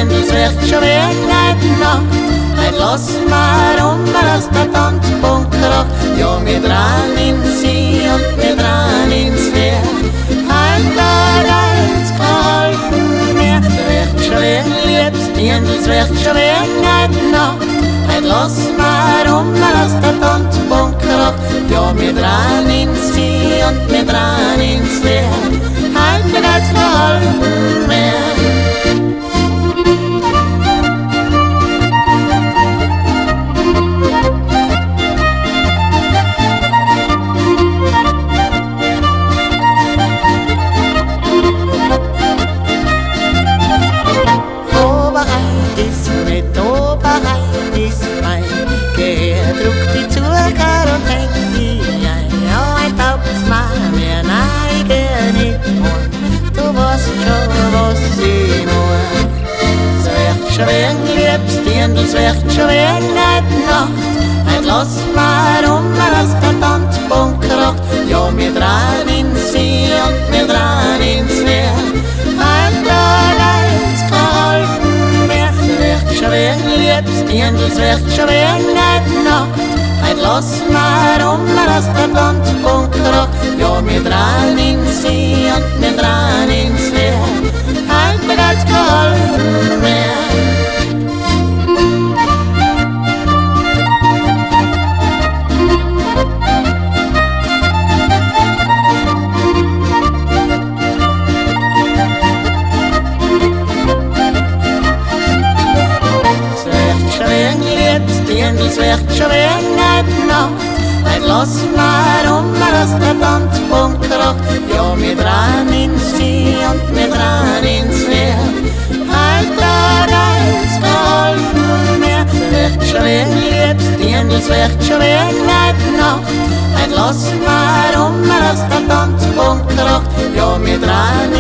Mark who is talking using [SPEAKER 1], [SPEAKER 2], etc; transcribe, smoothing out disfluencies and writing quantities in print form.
[SPEAKER 1] Händels wird schon wieder Nacht. Halt lass mal dass der Tanzpunkt kracht. Ja, wir drehen in sie und wir drehen ins Meer. Halt da reins gehalten mehr. Es wird schon wieder liebst, Händels wird schon wieder Nacht. Halt lass mal dass der Tanzpunkt kracht. Ja, wir drehen in sie und wir drehen ins Meer. Halt da reins gehalten mehr. Es wird schon wieder Nacht. Halt lass mal dass der Tanzpunkt kracht. Ja, wir drehen in sie und wir drehen ins Meer. Halt da reins gehalten mehr. Es wird schon wieder es wird schon wieder Nacht. Halt lass mal dass der Tanzpunkt kracht. Ja, wir drehen in sie und wir drehen ins Meer. Halt da reins gehalten mehr. Es wird schon wieder Nacht. Halt lass mal dass der Tanzpunkt kracht. Ja, wir drehen in sie und wir drehen ins Meer. Halt da reins gehalten mehr. Es wird schon wieder es wird schon wieder Nacht. Halt lass mal dass der Tanzpunkt kracht. Ja, wir drehen